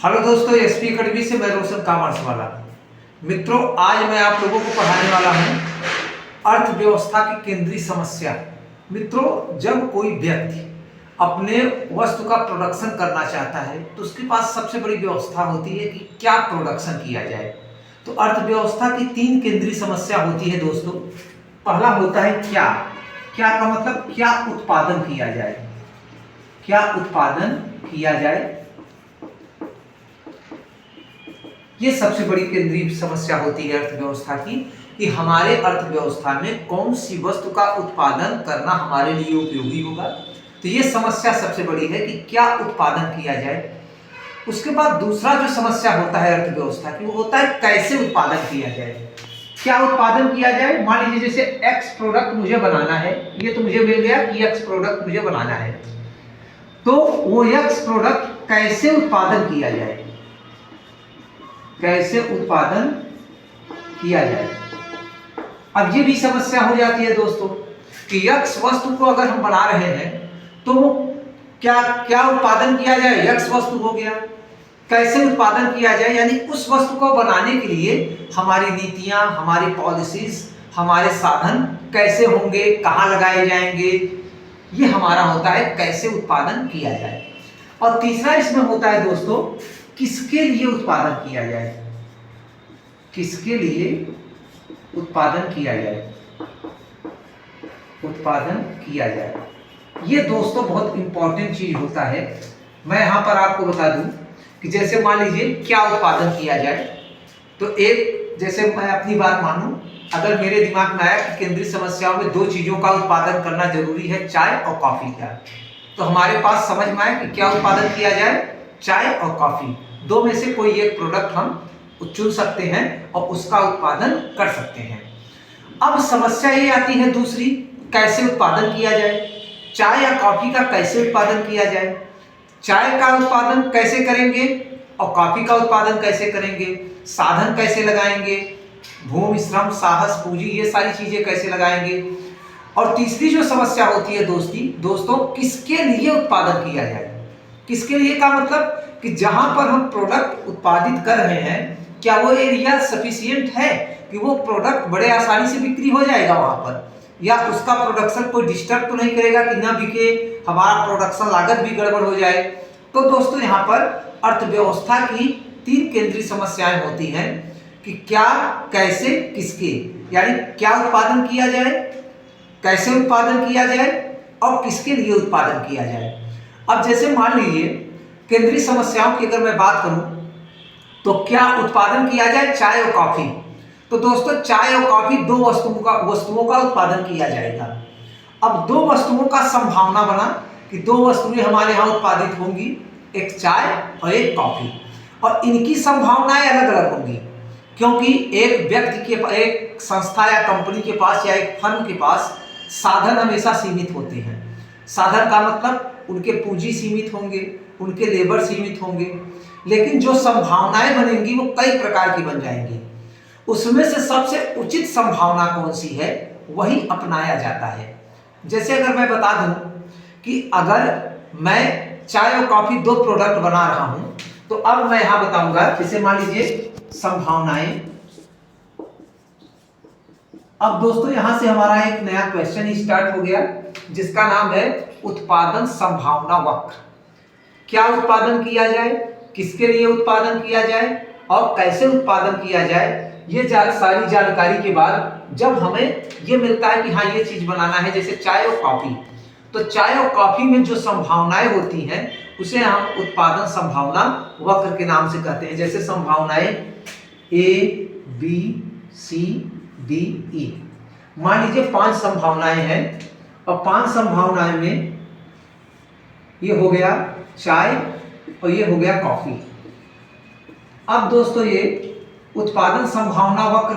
Hello दोस्तों, SP academy से मैं रोशन कॉमर्स वाला। मित्रों, आज मैं आप लोगों को पढ़ाने वाला हूं अर्थव्यवस्था की केंद्रीय समस्या। मित्रों, जब कोई व्यक्ति अपने वस्तु का प्रोडक्शन करना चाहता है तो उसके पास सबसे बड़ी व्यवस्था होती है कि क्या प्रोडक्शन किया जाए। तो अर्थव्यवस्था की तीन केंद्रीय समस्या होती है दोस्तों। पहला होता है क्या। क्या का मतलब क्या उत्पादन किया जाए, क्या उत्पादन किया जाए। ये सबसे बड़ी केंद्रीय समस्या होती है अर्थव्यवस्था की कि हमारे अर्थव्यवस्था में कौन सी वस्तु का उत्पादन करना हमारे लिए उपयोगी होगा। तो ये समस्या सबसे बड़ी है कि क्या उत्पादन किया जाए। उसके बाद दूसरा जो समस्या होता है अर्थव्यवस्था की वो होता है कैसे उत्पादन किया जाए। क्या उत्पादन किया जाए, मान लीजिए जैसे एक्स प्रोडक्ट मुझे बनाना है, ये तो मुझे मिल गया कि एक्स प्रोडक्ट मुझे बनाना है, तो वो एक्स प्रोडक्ट कैसे उत्पादन किया जाए, कैसे उत्पादन किया जाए। अब ये भी समस्या हो जाती है दोस्तों कि यक्स वस्तु को अगर हम बना रहे हैं तो वो क्या क्या उत्पादन किया जाए। यक्स वस्तु हो गया, कैसे उत्पादन किया जाए, यानी उस वस्तु को बनाने के लिए हमारी नीतियां, हमारी पॉलिसीज, हमारे साधन कैसे होंगे, कहाँ लगाए जाएंगे, ये हमारा होता है कैसे उत्पादन किया जाए। और तीसरा इसमें होता है दोस्तों किसके लिए उत्पादन किया जाए, किसके लिए उत्पादन किया जाए, उत्पादन किया जाए। ये दोस्तों बहुत इंपॉर्टेंट चीज होता है। मैं यहां पर आपको बता दूं कि जैसे मान लीजिए क्या उत्पादन किया जाए, तो एक जैसे मैं अपनी बात मानूं, अगर मेरे दिमाग में आया कि केंद्रीय समस्याओं में दो चीजों का उत्पादन करना जरूरी है, चाय और कॉफी का, तो हमारे पास समझ में आया कि क्या उत्पादन किया जाए, चाय और कॉफी। दो में से कोई एक प्रोडक्ट हम चुन सकते हैं और उसका उत्पादन कर सकते हैं। अब समस्या ये आती है दूसरी, कैसे उत्पादन किया जाए। चाय या कॉफी का कैसे उत्पादन किया जाए, चाय का उत्पादन कैसे करेंगे और कॉफी का उत्पादन कैसे करेंगे, साधन कैसे लगाएंगे, भूमि, श्रम, साहस, पूंजी, ये सारी चीजें कैसे लगाएंगे। और तीसरी जो समस्या होती है दोस्तों किसके लिए उत्पादन किया जाए। किसके लिए का मतलब कि जहां पर हम प्रोडक्ट उत्पादित कर रहे हैं क्या वो एरिया सफिशिएंट है कि वो प्रोडक्ट बड़े आसानी से बिक्री हो जाएगा वहां पर, या उसका प्रोडक्शन कोई डिस्टर्ब तो नहीं करेगा कि ना बिके, हमारा प्रोडक्शन लागत भी गड़बड़ हो जाए। तो दोस्तों यहाँ पर अर्थव्यवस्था की तीन केंद्रीय समस्याएं होती हैं कि क्या, कैसे, किसके, यानी क्या उत्पादन किया जाए, कैसे उत्पादन किया जाए और किसके लिए उत्पादन किया जाए। अब जैसे मान लीजिए केंद्रीय समस्याओं की अगर मैं बात करूं तो क्या उत्पादन किया जाए, चाय और कॉफी। तो दोस्तों चाय और कॉफी दो वस्तुओं का उत्पादन किया जाएगा। अब दो वस्तुओं का संभावना बना कि दो वस्तुएं हमारे यहाँ उत्पादित होंगी, एक चाय और एक कॉफी, और इनकी संभावनाएं अलग अलग होंगी क्योंकि एक व्यक्ति के, एक संस्था या कंपनी के पास या एक फर्म के पास साधन हमेशा सीमित होते हैं। साधन का मतलब उनके पूंजी सीमित होंगे, उनके लेबर सीमित होंगे, लेकिन जो संभावनाएं बनेंगी वो कई प्रकार की बन जाएंगी। उसमें से सबसे उचित संभावना कौन सी है वही अपनाया जाता है। जैसे अगर मैं बता दूं कि अगर मैं चाय और कॉफी दो प्रोडक्ट बना रहा हूं तो अब मैं यहां बताऊंगा, जैसे मान लीजिए संभावनाएं। अब दोस्तों यहां से हमारा एक नया क्वेश्चन स्टार्ट हो गया जिसका नाम है उत्पादन संभावना वक्र। क्या उत्पादन किया जाए, किसके लिए उत्पादन किया जाए और कैसे उत्पादन किया जाए, ये सारी जानकारी के बाद जब हमें ये मिलता है कि हाँ ये चीज बनाना है, जैसे चाय और कॉफी, तो चाय और कॉफी में जो संभावनाएं होती हैं उसे हम उत्पादन संभावना वक्र के नाम से कहते हैं। जैसे संभावनाएं ए, बी, सी, डी, ई। मान लीजिए 5 संभावनाएं हैं और 5 संभावनाएं में ये हो गया चाय और ये हो गया कॉफी। अब दोस्तों ये उत्पादन संभावना वक्र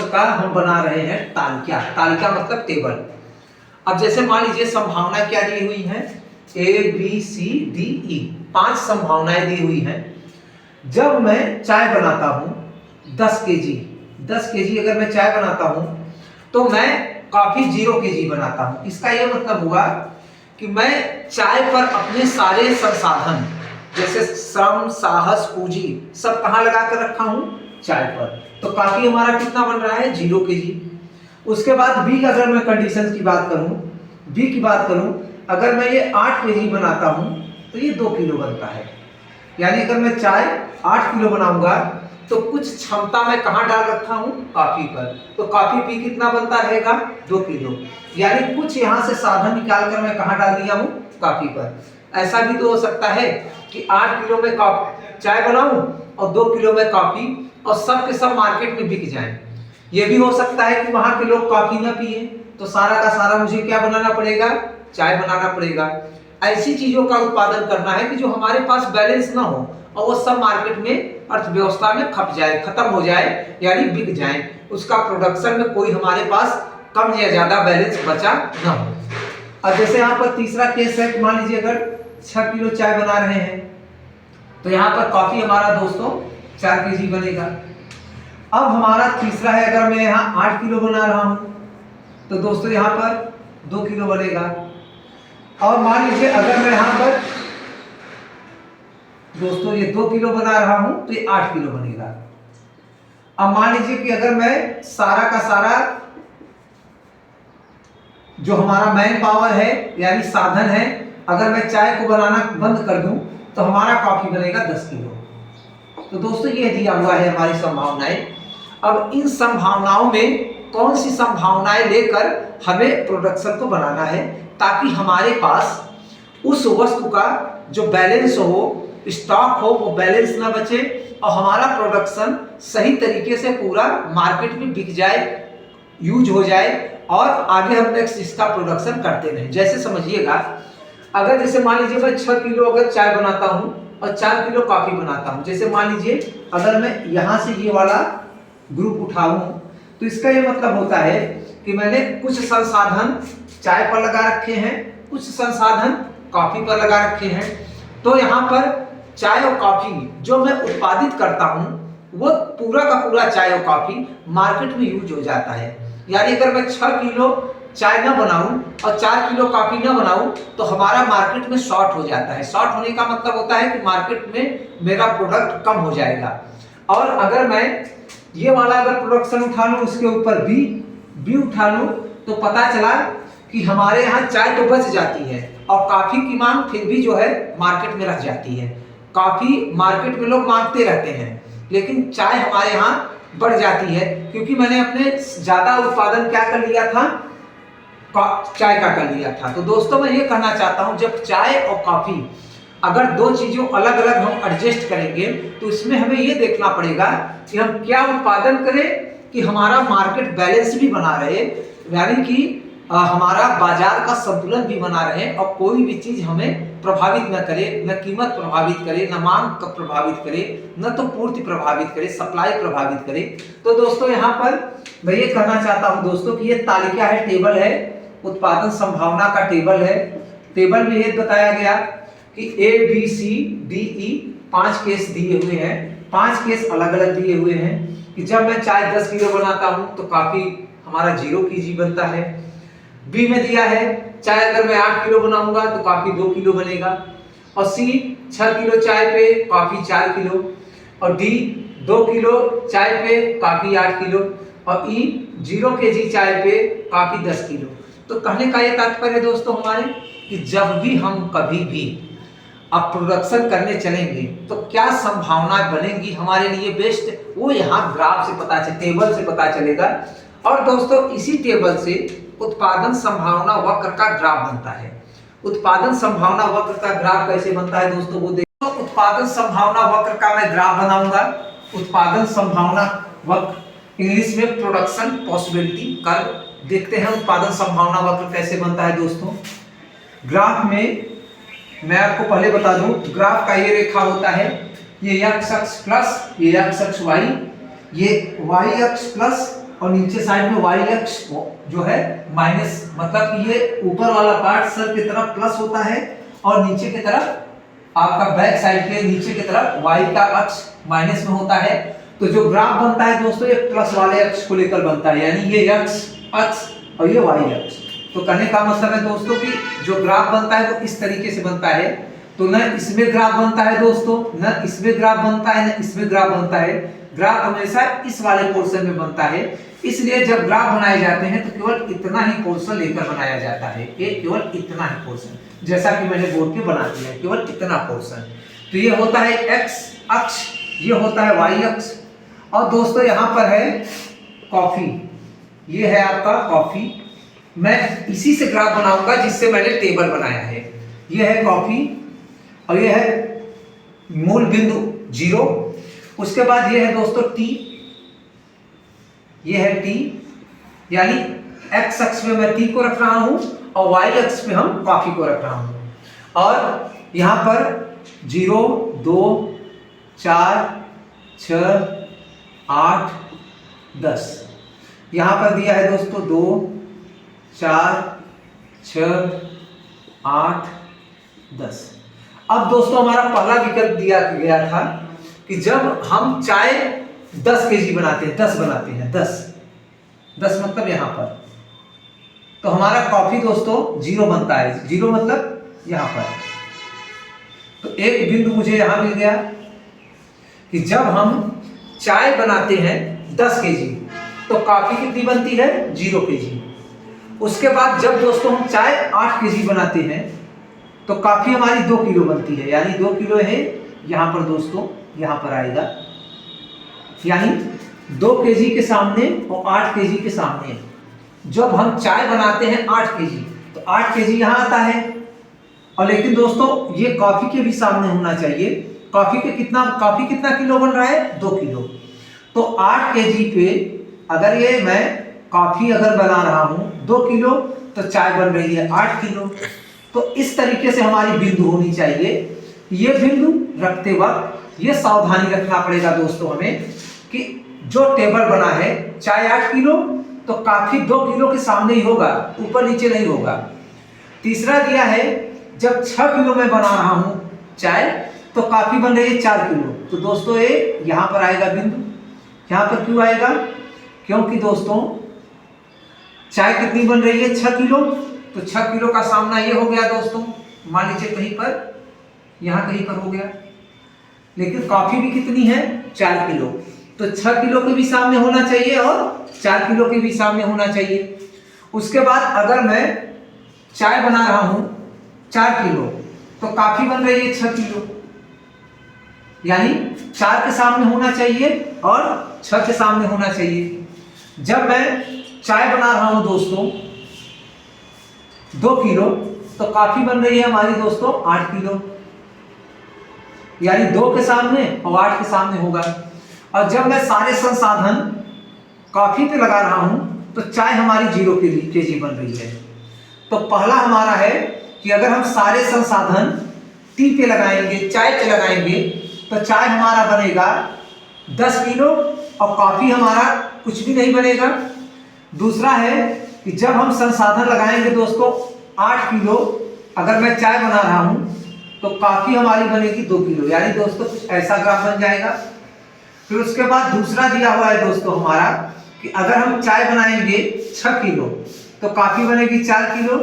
का हम बना रहे हैं तालिका। तालिका मतलब टेबल। अब जैसे मान लीजिए संभावना क्या दी हुई है, ए, बी, सी, डी, ई, 5 संभावनाएं दी हुई हैं। जब मैं चाय बनाता हूं 10 केजी अगर मैं चाय बनाता हूं तो मैं कॉफी 0 केजी बनाता हूं। इसका यह मतलब हुआ कि मैं चाय पर अपने सारे संसाधन जैसे श्रम, साहस, पूंजी सब कहाँ लगा कर रखा हूं? चाय पर। तो कॉफी हमारा कितना बन रहा है? 0 kg। उसके बाद बी की अगर मैं कंडीशन की बात करूं, बी की बात करूं, अगर मैं ये 8 kg बनाता हूं तो ये 2 किलो बनता है। यानी अगर मैं चाय 8 किलो बनाऊंगा तो कुछ क्षमता मैं कहाँ डाल रखा हूं? कॉफी पर। तो कॉफी पी कितना बनता रहेगा? 2 किलो। यानी कुछ यहाँ से साधन निकाल कर मैं कहाँ डाल दिया हूं? कॉफी पर। ऐसा भी तो हो सकता है कि 8 किलो में चाय बनाऊं और 2 किलो में कॉफी, और सब के सब मार्केट में बिक जाएं। ये भी हो सकता है कि वहां के लोग कॉफी ना पिए, तो सारा का सारा मुझे क्या बनाना पड़ेगा? चाय बनाना पड़ेगा। ऐसी चीजों का उत्पादन करना है कि जो हमारे पास बैलेंस ना हो और वो सब मार्केट में अर्थव्यवस्था में खप जाए, खत्म हो जाए, यानी बिक जाए। उसका प्रोडक्शन में कोई हमारे पास कम या ज्यादा बैलेंस बचा ना हो। और जैसे यहाँ पर तीसरा केस है, मान लीजिए अगर 6 किलो चाय बना रहे हैं तो यहाँ पर कॉफी हमारा दोस्तों 4 kg बनेगा। अब हमारा तीसरा है, अगर मैं यहाँ 8 किलो बना रहा हूं तो दोस्तों यहाँ पर 2 किलो बनेगा। और मान लीजिए अगर मैं यहाँ पर दोस्तों ये 2 किलो बना रहा हूं तो ये 8 किलो बनेगा। अब मान लीजिए कि अगर मैं सारा का सारा जो हमारा मैन पावर है यानी साधन है, अगर मैं चाय को बनाना बंद कर दूं तो हमारा कॉफी बनेगा 10 किलो। तो दोस्तों ये दिया हुआ है हमारी संभावनाएं। अब इन संभावनाओं में कौन सी संभावनाएं लेकर हमें प्रोडक्शन को बनाना है ताकि हमारे पास उस वस्तु का जो बैलेंस हो, स्टॉक हो, वो बैलेंस ना बचे और हमारा प्रोडक्शन सही तरीके से पूरा मार्केट में बिक जाए, यूज हो जाए और आगे हम नेक्स्ट इसका प्रोडक्शन करते रहें। जैसे समझिएगा, अगर जैसे मान लीजिए मैं 6 किलो अगर चाय बनाता हूं और 4 किलो कॉफी बनाता हूं, जैसे मान लीजिए अगर मैं यहां से ये वाला ग्रुप उठाऊं तो इसका ये मतलब होता है कि मैंने कुछ संसाधन चाय पर लगा रखे हैं, कुछ संसाधन कॉफी पर लगा रखे हैं। तो यहाँ पर चाय और कॉफी जो मैं उत्पादित करता हूँ वो पूरा का पूरा चाय और कॉफी मार्केट में यूज हो जाता है। यानी अगर मैं 6 किलो चाय ना बनाऊं और 4 किलो कॉफी ना बनाऊं तो हमारा मार्केट में शॉर्ट हो जाता है। शॉर्ट होने का मतलब होता है कि मार्केट में मेरा प्रोडक्ट कम हो जाएगा। और अगर मैं ये वाला अगर प्रोडक्शन उठा लूं, उसके ऊपर बी उठा लूं, तो पता चला कि हमारे यहाँ चाय तो बच जाती है और कॉफी की मांग फिर भी जो है मार्केट में रह जाती है। कॉफी मार्केट में लोग मांगते रहते हैं लेकिन चाय हमारे यहाँ बढ़ जाती है, क्योंकि मैंने अपने ज्यादा उत्पादन क्या कर लिया था? चाय का कर लिया था। तो दोस्तों मैं ये कहना चाहता हूँ, जब चाय और कॉफी अगर दो चीजों अलग अलग हम एडजस्ट करेंगे तो इसमें हमें ये देखना पड़ेगा कि हम क्या उत्पादन करें कि हमारा मार्केट बैलेंस भी बना रहे, यानी कि हमारा बाजार का संतुलन भी बना रहे और कोई भी चीज हमें प्रभावित न करे, न कीमत प्रभावित करे, न मांग प्रभावित करे, न तो पूर्ति प्रभावित करे, सप्लाई प्रभावित करे। तो दोस्तों यहाँ पर मैं ये कहना चाहता हूँ दोस्तों कि ये तालिका है, टेबल है, उत्पादन संभावना का टेबल है। टेबल में ये बताया गया कि A B C D E 5 case दिए हुए हैं, 5 केस अलग अलग दिए हुए हैं कि जब मैं चाय 10 किलो बनाता हूं तो कॉफी हमारा 0 kg बनता है। बी में दिया है चाय अगर मैं 8 किलो बनाऊंगा तो कॉफी 2 किलो बनेगा। और सी 6 किलो चाय पे कॉफी 4 किलो। और डी 2 किलो चाय पे कॉफी 8 किलो। और ई 0 kg चाय पे कॉफी 10 किलो। तो कहने का ये तात्पर्य दोस्तों हमारे कि जब भी हम कभी भी अब प्रोडक्शन करने चलेंगे तो क्या संभावनाएं बनेंगी हमारे लिए बेस्ट, वो यहाँ ग्राफ से पता टेबल से पता चलेगा। और दोस्तों इसी टेबल से उत्पादन संभावना वक्र का ग्राफ बनता है। उत्पादन संभावना वक्र का ग्राफ कैसे बनता है दोस्तों वो देखो। तो उत्पादन संभावना वक्र का मैं ग्राफ बनाऊंगा। उत्पादन संभावना वक्र, इंग्लिश में प्रोडक्शन पॉसिबिलिटी कर्व। देखते हैं उत्पादन संभावना वक्र कैसे बनता है दोस्तों। ग्राफ में मैं आपको पहले बता दूं, ग्राफ का ये रेखा होता है, ये x अक्ष प्लस, ये x अक्ष y, ये y अक्ष प्लस और नीचे साइड में y अक्ष जो है माइनस, मतलब कि ये ऊपर वाला पार्ट सर की तरफ प्लस होता है और नीचे की तरफ आपका बैक साइड के नीचे की तरफ y का अक्ष माइनस में होता है। तो जो ग्राफ बनता है दोस्तों ये प्लस वाले अक्ष को लेकर बनता है, यानी ये x अक्ष और ये y अक्ष। तो कहने का मतलब है दोस्तों कि जो ग्राफ बनता है वो इस तरीके से बनता है। तो न इसमें ग्राफ बनता है दोस्तों, न इसमें ग्राफ बनता है, न इसमें ग्राफ बनता है। ग्राफ हमेशा इस वाले पोर्शन में बनता है। इसलिए जब ग्राफ बनाए जाते हैं तो केवल इतना ही पोर्शन लेकर बनाया जाता है, ये केवल इतना ही पोर्शन, जैसा कि मैंने बोर्ड पे बना दिया है, केवल इतना पोर्शन। तो ये होता है एक्स अक्ष, ये होता है वाई अक्ष। और दोस्तों यहाँ पर है कॉफी, ये है आपका कॉफी। मैं इसी से ग्राफ बनाऊंगा जिससे मैंने टेबल बनाया है। ये है कॉफी और ये है मूल बिंदु 0। उसके बाद ये है दोस्तों टी, ये है टी, यानी एक्स अक्ष पे मैं टी को रख रहा हूं और वाई अक्ष पे हम कॉफी को रख रहा हूं। और यहां पर 0 2 4 6 8 10 यहां पर दिया है दोस्तों 2 4 6 8 10। अब दोस्तों हमारा पहला विकल्प दिया गया था कि जब हम चाय 10 केजी बनाते हैं, 10 बनाते हैं, 10 मतलब यहां पर, तो हमारा कॉफी दोस्तों 0 बनता है। 0 मतलब यहां पर। तो एक बिंदु मुझे यहां मिल गया कि जब हम चाय बनाते हैं 10 केजी तो कॉफी कितनी बनती है? 0 केजी। उसके बाद जब दोस्तों हम चाय 8 केजी बनाते हैं तो कॉफी हमारी 2 किलो बनती है, यानी 2 किलो है यहां पर दोस्तों, यहां पर आएगा, यानी 2 केजी के सामने और 8 केजी के सामने। जब हम चाय बनाते हैं 8 केजी तो 8 केजी यहां आता है। और लेकिन दोस्तों ये कॉफी के भी सामने होना चाहिए। कॉफी कितना किलो बन रहा है? 2 किलो। तो 8 केजी पे अगर ये मैं कॉफी अगर बना रहा हूं 2 किलो तो चाय बन रही है 8 किलो। तो इस तरीके से हमारी बिंदु होनी चाहिए। ये बिंदु रखते वक्त ये सावधानी रखना पड़ेगा दोस्तों हमें कि जो टेबल बना है चाय 8 किलो तो कॉफी 2 किलो के सामने ही होगा, ऊपर नीचे नहीं होगा। तीसरा दिया है जब 6 किलो में बना रहा हूं चाय तो कॉफी बन रही है 4 किलो। तो दोस्तों ये यहां पर आएगा बिंदु। यहां पर क्यों आएगा? क्योंकि दोस्तों चाय कितनी बन रही है? 6 किलो। तो 6 किलो का सामना ये हो गया दोस्तों, मान लीजिए कहीं पर, यहां कहीं पर हो गया। लेकिन कॉफी भी कितनी है? 4 किलो। तो 6 किलो के भी सामने होना चाहिए और 4 किलो के भी सामने होना चाहिए। उसके बाद अगर मैं चाय बना रहा हूं 4 किलो तो कॉफी बन रही है 6 किलो, यानी 4 के सामने होना चाहिए और 6 के सामने होना चाहिए। जब मैं चाय बना रहा हूं दोस्तों 2 किलो तो कॉफी बन रही है हमारी दोस्तों 8 किलो, यानी 2 के सामने और 8 के सामने होगा। और जब मैं सारे संसाधन कॉफी पे लगा रहा हूं तो चाय हमारी 0 केजी बन रही है। तो पहला हमारा है कि अगर हम सारे संसाधन टी पे लगाएंगे, चाय पे लगाएंगे तो चाय हमारा बनेगा 10 किलो और कॉफी हमारा कुछ भी नहीं बनेगा। दूसरा है कि जब हम संसाधन लगाएंगे दोस्तों 8 किलो, अगर मैं चाय बना रहा हूं तो कॉफी हमारी बनेगी 2 किलो, यानी दोस्तों कुछ ऐसा ग्राफ बन जाएगा। फिर उसके बाद दूसरा दिया हुआ है दोस्तों हमारा कि अगर हम चाय बनाएंगे 6 किलो तो कॉफी बनेगी 4 किलो,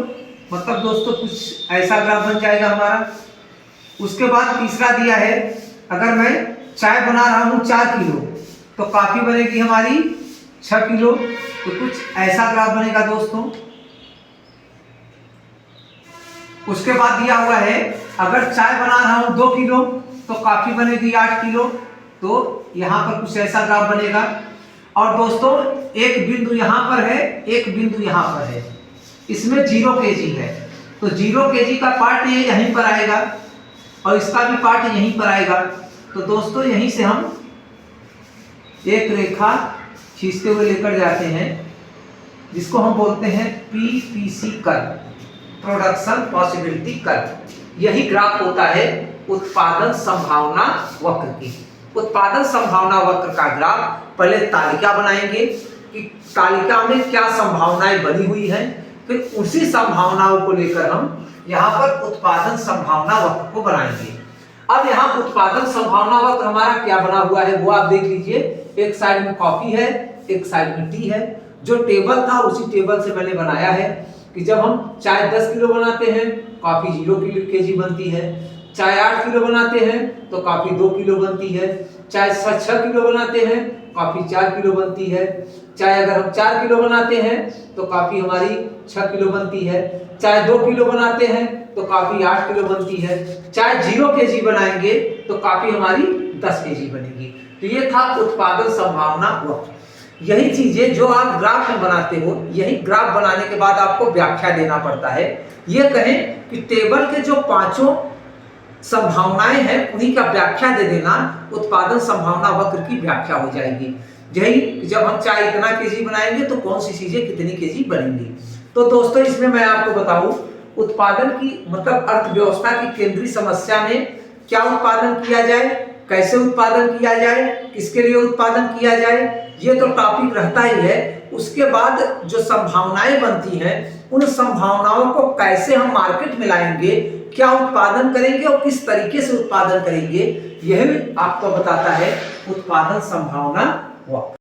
मतलब दोस्तों कुछ ऐसा ग्राफ बन जाएगा हमारा। उसके बाद तीसरा दिया है अगर मैं चाय बना रहा हूं 4 किलो तो कॉफी बनेगी हमारी 6 किलो, तो कुछ ऐसा ग्राफ बनेगा दोस्तों। उसके बाद दिया हुआ है अगर चाय बना रहा हूं 2 किलो तो कॉफी बनेगी 8 किलो, तो यहां पर कुछ ऐसा ग्राफ बनेगा। और दोस्तों एक बिंदु यहां पर है, एक बिंदु यहां पर है, इसमें 0 केजी है, तो 0 केजी का पार्ट ये यहीं पर आएगा और इसका भी पार्ट यहीं पर आएगा। तो दोस्तों यहीं से हम एक रेखा खींचते हुए लेकर जाते हैं जिसको हम बोलते हैं PPC curve, production possibility curve. यही ग्राफ होता है उत्पादन संभावना वक्र की। उत्पादन संभावना वक्र का ग्राफ पहले तालिका बनाएंगे कि तालिका में क्या संभावनाएं बनी हुई हैं, फिर उसी संभावनाओं को लेकर हम यहाँ पर उत्पादन संभावना वक्र को बनाएंगे। अब यहाँ उत्पादन संभावना वक्र हमारा क्या बना हुआ है वो आप देख लीजिए। एक साइड में कॉफी है, एक साइड में टी है। जो टेबल था उसी टेबल से मैंने बनाया है। कि जब हम चाय 10 किलो बनाते हैं, कॉफी 0 kg बनती है। चाय 8 किलो बनाते हैं तो कॉफी 2 किलो बनती है। चाय 6 किलो बनाते हैं, कॉफी 4 किलो बनती है। चाय अगर हम 4 किलो बनाते हैं तो कॉफी हमारी 6 किलो बनती है। चाय 2 किलो बनाते हैं तो कॉफी 8 किलो बनती है। चाय 0 kg बनाएंगे तो कॉफी हमारी 10 kg बनेगी। तो ये था उत्पादन संभावना वक्र। यही चीजें जो आप ग्राफ में बनाते हो, यही ग्राफ बनाने के बाद आपको व्याख्या देना पड़ता है। ये कहें कि टेबल के जो पांचों संभावनाएं हैं उन्हीं का व्याख्या दे देना, उत्पादन संभावना वक्र की व्याख्या हो जाएगी। यही जब हम चाय इतना केजी बनाएंगे तो कौन सी चीजें कितनी केजी बनेंगी। तो दोस्तों इसमें मैं आपको बताऊं, उत्पादन की मतलब अर्थव्यवस्था की केंद्रीय समस्या में क्या उत्पादन किया जाए, कैसे उत्पादन किया जाए, किसके लिए उत्पादन किया जाए, ये तो टॉपिक रहता ही है। उसके बाद जो संभावनाएं बनती हैं, उन संभावनाओं को कैसे हम मार्केट में लाएंगे, क्या उत्पादन करेंगे और किस तरीके से उत्पादन करेंगे, यह आपको बताता है उत्पादन संभावना वक्र।